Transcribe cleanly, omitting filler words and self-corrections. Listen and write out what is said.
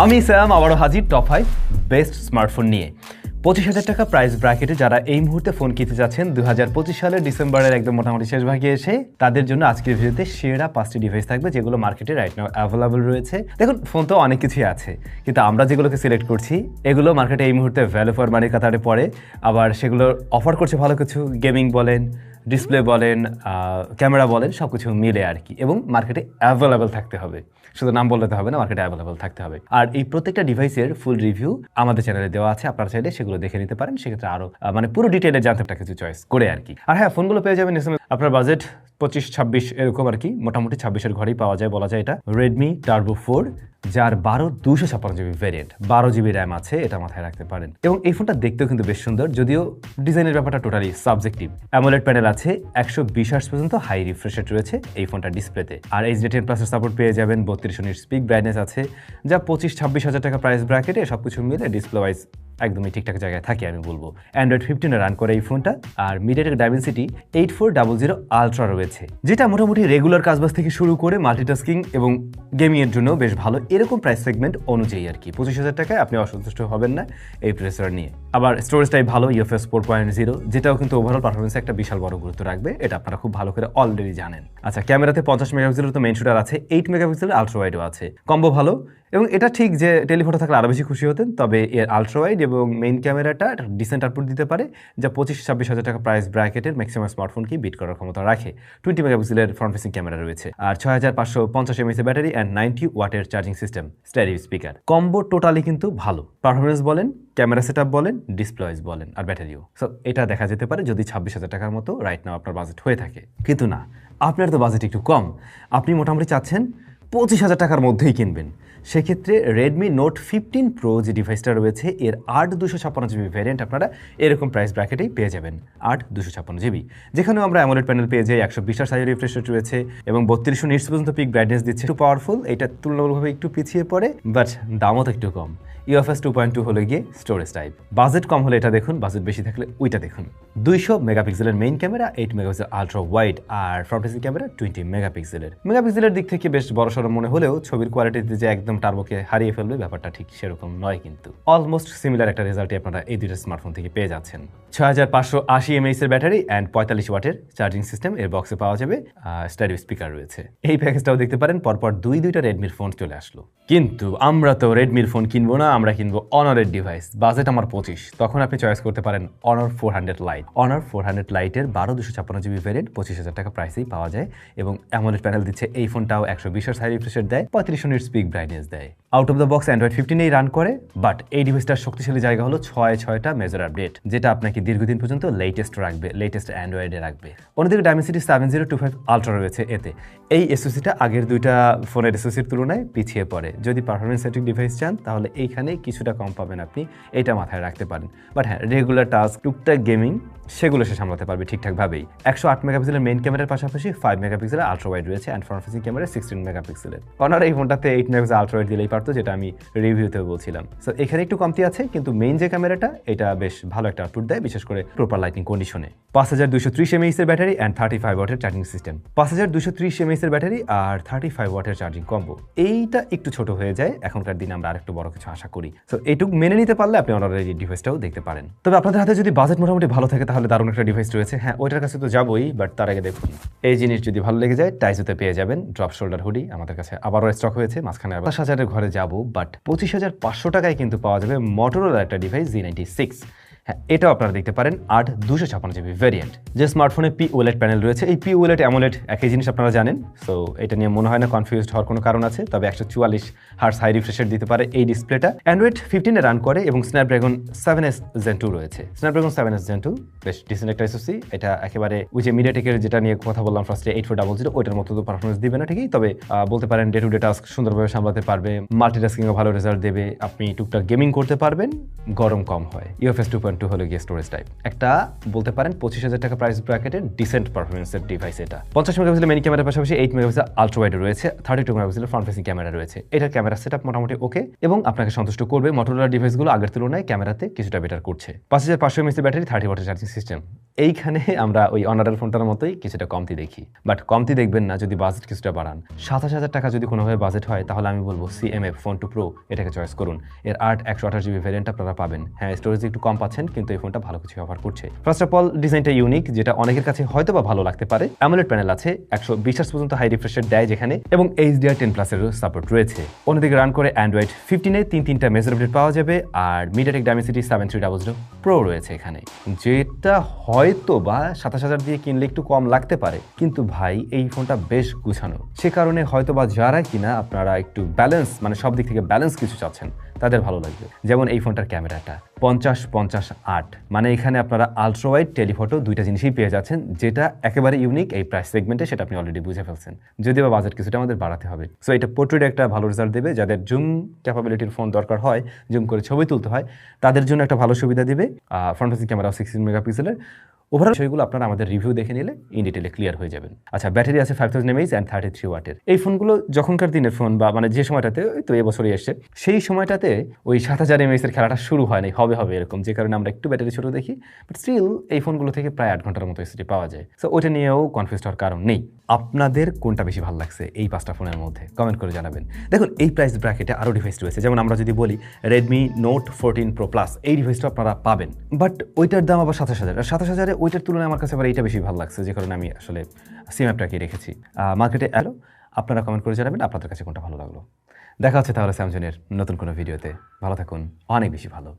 আমি স্যাম আবারও হাজির টপ 5 বেস্ট স্মার্টফোন নিয়ে 25,000 টাকা প্রাইস ব্র্যাকেটে যারা এই মুহূর্তে ফোন কিনতে যাচ্ছেন 2025 সালের ডিসেম্বরের একদম মোটামুটি শেষ ভাগে এসে তাদের জন্য আজকের ভিডিওতে সেরা 5টি ডিভাইস থাকবে যেগুলো মার্কেটে রাইট নাও অ্যাভেলেবল রয়েছে। দেখুন ফোন তো অনেক কিছুই আছে, কিন্তু আমরা যেগুলোকে সিলেক্ট করছি এগুলো মার্কেটে এই মুহূর্তে ভ্যালু ফর মানির কাতারে পড়ে, আবার সেগুলো অফার করছে ভালো কিছু, গেমিং বলেন, ডিসপ্লে বলেন, ক্যামেরা বলেন, সব কিছু মিলে আর কি, এবং মার্কেটে অ্যাভেলেবল থাকতে হবে। শুধু নাম বলতে হবে না, মার্কেটে অ্যাভেলেবল থাকতে হবে। আর এই প্রত্যেকটা ডিভাইসের ফুল রিভিউ আমাদের চ্যানেলে দেওয়া আছে, আপনারা চাইলে সেগুলো দেখে নিতে পারেন। সেক্ষেত্রে আরও মানে পুরো ডিটেইলে জানতে একটা কিছু চয়েস করে আর কি। আর হ্যাঁ, ফোনগুলো পেয়ে যাবেন আপনার বাজেট 25-26 এরকম আর কি, মোটামুটি 26-এর ঘরেই পাওয়া যায় বলা যায়। এটা রেডমি টার্বো 4 যার 12/256GB ভ্যারিয়েন্ট, 12GB র্যাম আছে, এটা মাথায় রাখতে পারেন। এবং এই ফোনটা দেখতেও কিন্তু বেশ সুন্দর, যদিও ডিজাইনের ব্যাপারটা টোটালি সাবজেক্টিভ। অ্যামোলেড প্যানেল আছে, 120 হার্টজ পর্যন্ত হাই রিফ্রেশ রেট রয়েছে এই ফোনটা ডিসপ্লেতে। আর HD10+ সাপোর্ট পেয়ে যাবেন, 32 নিটস পিক ব্রাইটনেস আছে, যা 25-26 হাজার টাকা প্রাইস ব্র্যাকেটে সবকিছু মিলে ডিসপ্লে ওয়াইজ একদমই ঠিকঠাক জায়গায় থাকে আমি বলবো। অ্যান্ড্রয়েড 15 রান করে এই ফোনটা, আর মিডিয়াটেক ডাইমেনসিটি 8400 আলট্রা রয়েছে, যেটা মোটামুটি রেগুলার কাজবাজ থেকে শুরু করে মাল্টিটাস্কিং এবং গেমিংয়ের জন্য বেশ ভালো। এরকম প্রাইস সেগমেন্ট অনুযায়ী আর কি 25,000 টাকায় আপনি অসন্তুষ্ট হবেন না এই প্রসেসর নিয়ে। আবার স্টোরেজটাই ভালো, UFS 4.0, যেটাও কিন্তু ওভারঅল পারফরমেন্সে একটা বিশাল বড় গুরুত্ব রাখবে, এটা আপনারা খুব ভালো করে অলরেডি জানেন। আচ্ছা, ক্যামেরাতে 50 মেগাপিক্সেলের তো মেইন শুটার আছে, 8 মেগাপিক্সেলের আলট্রা ওয়াইডও আছে, কম্বো ভালো। এবং এটা ঠিক যে টেলিফোটো থাকলে আরও বেশি খুশি হতেন, তবে এর আলট্রা ওয়াইড এবং মেইন ক্যামেরাটা ডিসেন্ট আউটপুট দিতে পারে, যা 25-26 হাজার টাকা প্রাইস ব্র্যাকেটের ম্যাক্সিমাম স্মার্টফোনকে বিট করার ক্ষমতা রাখে। 20 মেগাপিক্সেলের ফ্রন্ট ফেসিং ক্যামেরা রয়েছে, আর 6550 mAh ব্যাটারি অ্যান্ড 90 ওয়াটের charging system, stereo speaker. Combo totally কিন্তু ভালো, পারফরমেন্স বলেন, ক্যামেরা সেটআপ বলেন, ডিসপ্লে ওয়াইজ বলেন, আর ব্যাটারিও। সো এটা দেখা যেতে পারে যদি 26,000 টাকার মতো রাইট নাও আপনার বাজেট হয়ে থাকে। কিন্তু না, আপনার তো বাজেট একটু কম, আপনি মোটামুটি চাচ্ছেন 25,000 টাকার মধ্যেই কিনবেন। সেক্ষেত্রে রেডমি নোট 15 প্রো যে ডিভাইসটা রয়েছে এর 8/256GB ভ্যারিয়েন্ট আপনারা এরকম প্রাইস ব্র্যাকেটেই পেয়ে যাবেন, 8/256GB, যেখানেও আমরা অ্যামোলেড প্যানেল পেয়ে যাই, 120 হার্টজ হাই রিফ্রেশ রেট রয়েছে এবং 32 নিটস পর্যন্ত পিক ব্রাইটনেস দিচ্ছে। একটু পাওয়ারফুল, এটা তুলনামূলকভাবে একটু পিছিয়ে পড়ে, বাট দামও তো একটু কম। UFS 2.2 হলে গিয়ে স্টোরেজ টাইপ। বাজেট কম হলে এটা দেখুন, বাজেট বেশি থাকলে ওইটা দেখুন। 200 মেগাপিক্সেলের main camera, 8 megapixel ultra wide, আর ফ্রন্ট ফেসিং ক্যামেরা 20 মেগাপিক্সেলের দিক থেকে বেশ বড়সড় মনে হলেও ছবির কোয়ালিটিতে যে একদম টার্বোকে হারিয়ে ফেলবে ব্যাপারটা ঠিক সেরকম নয়, কিন্তু অলমোস্ট সিমিলার একটা রেজাল্টই আপনারা এই দুইটা স্মার্টফোন থেকে পেয়ে যাচ্ছেন। 6580 mAh এর ব্যাটারি অ্যান্ড 45 ওয়াটের চার্জিং সিস্টেম এর বক্সে পাওয়া যাবে, স্টেরিও স্পিকার রয়েছে। এই প্যাকেজটাও দেখতে পারেন, পরপর দুইটা রেডমির ফোন চলে আসলো। কিন্তু আমরা তো রেডমির ফোন কিনবো না, আমরা কিনবো অনারের ডিভাইস। বাজেট আমার 25, তখন আপনি চয়েস করতে পারেন অনার 400 লাইট। অনার 400 লাইটের 12/256GB ভ্যারিয়েন্ট 25,000 টাকা প্রাইসেই পাওয়া যায়, এবং অ্যামোলেড প্যানেল দিচ্ছে। এই ফোনটাও 120 হার্টজ হাই রিফ্রেশ রেট দেয়, 35 নিটস পিক ব্রাইটনেস দেয়। Out of the box Android 15 run করে, বাট এই ডিভাইসটার শক্তিশালী জায়গা হলো 6টা মেজর আপডেট, যেটা আপনাকে দীর্ঘদিন পর্যন্ত লেটেস্ট রাখবে, লেটেস্ট অ্যান্ড্রয়েডে রাখবে। অন্যদিকে ডাইমেনসিটি 7025 আলট্রা রয়েছে এতে। এই এসওসিটা আগের দুইটা ফোনের এসওসির তুলনায় পিছিয়ে পড়ে। যদি পারফরমেন্স সেটিং ডিভাইস চান তাহলে এইখানে কিছুটা কম পাবেন আপনি, এটা মাথায় রাখতে পারেন। বাট হ্যাঁ, রেগুলার টাস্ক, টুকটাক গেমিং, সেগুলো সে সামলাতে পারবে ঠিকঠাকভাবেই। 108 মেগাপিক্সেলের মেইন ক্যামেরার পাশাপাশি 5 মেগাপিক্সেলের আলট্রা ওয়াইড রয়েছে অ্যান্ড ফ্রন্ট ফেসিং ক্যামেরা 16 মেগাপিক্সেলের। অনার এই ফোনটাতে 8 মেগাপিক্সেল আলট্রা ওয়াইড দিলেই পারতো, যেটা আমি রিভিউতেও বলছিলাম। সো এখানে একটু কমতি আছে, কিন্তু মেইন যে ক্যামেরাটা এটা বেশ ভালো একটা আউটপুট দেয়, বিশেষ করে প্রপার লাইটিং কন্ডিশনে। 5230 mAh এর ব্যাটারি অ্যান্ড 35 ওয়াটের চার্জিং সিস্টেম। 5230 mAh এর ব্যাটারি আর 35 ওয়াটের চার্জিং কম্বো, এইটা একটু ছোট হয়ে যায়, এখনকার দিনে আমরা আরেকটু বড় কিছু আশা করি। সো এইটুকু মেনে নিতে পারলে আপনি অনারের এই ডিভাইসটাও দেখতে পারেন। তবে আপনাদের হাতে যদি বাজেট মোটামুটি ভালো থাকে তাহলে দারুণ একটা ডিভাইস রয়েছে। হ্যাঁ, ওইটার কাছে তো যাবোই, বাট তার আগে দেখুন এই জিনিস যদি ভালো লেগে যায়, টাইজোতে পেয়ে যাবেন ড্রপ শোল্ডার হুডি। আমাদের কাছে আবারও স্টক হয়েছে, মাঝখানে 25,000-এর ঘরে যাবো, বাট 25,500 টাকায় কিন্তু পাওয়া যাবে মোটরোলার একটা ডিভাইস Z96। হ্যাঁ, এটাও আপনারা দেখতে পারেন 8/256GB ভ্যারিয়েন্ট। যে স্মার্টফোনে OLED প্যানেল রয়েছে, এই OLED অ্যামোলেড একই জিনিস আপনারা জানেন। সো এটা নিয়ে মনে হয় না কনফিউজড হওয়ার কোনো কারণ আছে। তবে 144 হার্টজ হাই রিফ্রেশ রেট দিতে পারে এই ডিসপ্লেটা। অ্যান্ড্রয়েড 15 রান করে এবং স্ন্যাপড্রাগন 7S Gen 2 রয়েছে। স্ন্যাপড্রাগন 7S Gen 2 বেশ ডিসেন্ট একটা এসওসি। এটা একেবারে ওই যে মিডিয়াটেকের যেটা নিয়ে কথা বললাম ফার্স্টে 8400, ওইটার মতো তো পারফরমেন্স দিবে না ঠিকই, তবে বলতে পারেন ডে টু ডে টাস্ক সুন্দরভাবে সামলাতে পারবে, মাল্টিটাস্কিংও ভালো রেজাল্ট দেবে, আপনি টুকটাক গেমিং করতে পারবেন, গরম কম হয়। UFS 2.1 2 হলো গিয়ে স্টোরেজ টাইপ। একটা বলতে পারেন 25,000 টাকা প্রাইস ব্র্যাকেটের ডিসেন্ট পারফরমেন্সের ডিভাইস এটা। 50 মেগাপিক্সেলের মেইন ক্যামেরার পাশাপাশি 8 মেগাপিক্সেল আলট্রা ওয়াইড রয়েছে, 32 মেগাপিক্সেলের ফ্রন্ট ফেসিং ক্যামেরা রয়েছে। এটার ক্যামেরা সেটআপ মোটামুটি ওকে এবং আপনাকে সন্তুষ্ট করবে। মোটরোলা ডিভাইসগুলো আগের তুলনায় ক্যামেরাতে কিছুটা বেটার করছে। 5500 mAh ব্যাটারি, 30 ওয়াটের চার্জিং সিস্টেম। এইখানে আমরা ওই অনারের ফোনটার মতোই কিছুটা কমতি দেখি, বাট কমতি দেখবেন না যদি বাজেট কিছুটা বাড়ান। 27,000 টাকা যদি কোনোভাবে বাজেট হয় তাহলে আমি বলবো CMF Phone 2 Pro এটাকে চয়েস করুন। এর 128GB ভ্যারিয়েন্ট আপনারা পাবেন। হ্যাঁ, স্টোরেজ একটু কম পাচ্ছেন কিন্তু এই ফোনটা ভালো কিছু অফার করছে। ফার্স্ট অফ অল ডিজাইনটা ইউনিক, যেটা অনেকের কাছে হয়তো বা ভালো লাগতে পারে। অ্যামোলেড প্যানেল আছে, 120 Hz পর্যন্ত হাই রিফ্রেশ রেট দেয় যেখানে, এবং HDR10+ এরও সাপোর্ট রয়েছে। অন্যদিকে রান করে Android 15-এ 3টা মেজর আপডেট পাওয়া যাবে, আর MediaTek Dimensity 7300 Pro রয়েছে এখানে, যেটা হয়তো বা 27,000 দিয়ে কিনলে একটু কম লাগতে পারে, কিন্তু ভাই এই ফোনটা বেশ গুছানো। সে কারণে হয়তো বা যারা কিনা আপনারা একটু ব্যালেন্স, মানে সব দিক থেকে ব্যালেন্স কিছু চাচ্ছেন, তাদের ভালো লাগবে। যেমন এই ফোনটার ক্যামেরাটা 50-50-8, মানে এখানে আপনারা আলট্রা ওয়াইড, টেলিফটো দুইটা জিনিসই পেয়ে যাচ্ছেন, যেটা একেবারে ইউনিক এই প্রাইস সেগমেন্টে, সেটা আপনি অলরেডি বুঝে ফেলছেন। যদিও বা বাজেট কিছুটা আমাদের বাড়াতে হবে। সো এটা পোর্ট্রেট একটা ভালো রেজাল্ট দেবে। যাদের জুম ক্যাপাবিলিটির ফোন দরকার হয়, জুম করে ছবি তুলতে হয়, তাদের জন্য একটা ভালো সুবিধা দিবে। ফ্রন্ট ফেসিং ক্যামেরা 16 মেগাপিক্সেলের। ওভারঅল বিষয়গুলো আপনারা আমাদের রিভিউ দেখে নিলে ইন ডিটেলে ক্লিয়ার হয়ে যাবেন। আচ্ছা, ব্যাটারি আছে 5000 mAh অ্যান্ড 33 ওয়াটের। এই ফোনগুলো যখনকার দিনের ফোন, বা মানে যে সময়টাতে তো এবছরই এসছে, সেই সময়টাতে ওই 7000 mAh এর খেলাটা শুরু হয় নাই, হবে এরকম, যে কারণে আমরা একটু ব্যাটারি ছোট দেখি। বাট স্টিল এই ফোনগুলো থেকে প্রায় 8 ঘন্টার মতো এসিটি পাওয়া যায়। সো ওইটা নিয়েও কনফিউজ হওয়ার কারণ নেই। আপনাদের কোনটা বেশি ভালো লাগছে এই 5টা ফোনের মধ্যে কমেন্ট করে জানাবেন। দেখুন, এই প্রাইস ব্র্যাকেটে আরও ডিভাইস রয়েছে। যেমন আমরা যদি বলি Redmi Note 14 Pro Plus, এই ডিভাইসটা আপনারা পাবেন, বাট ওইটার দাম আবার 27,000। আর 27,000-এ ওইটার তুলনায় আমার কাছে আবার এইটা বেশি ভালো লাগছে, যে কারণে আমি আসলে CMF-টাকে রেখেছি। মার্কেটে এলো, আপনারা কমেন্ট করে জানাবেন আপনাদের কাছে কোনটা ভালো লাগলো। দেখা হচ্ছে তাহলে স্যামসাংয়ের নতুন কোনো ভিডিওতে। ভালো থাকুন, অনেক বেশি ভালো।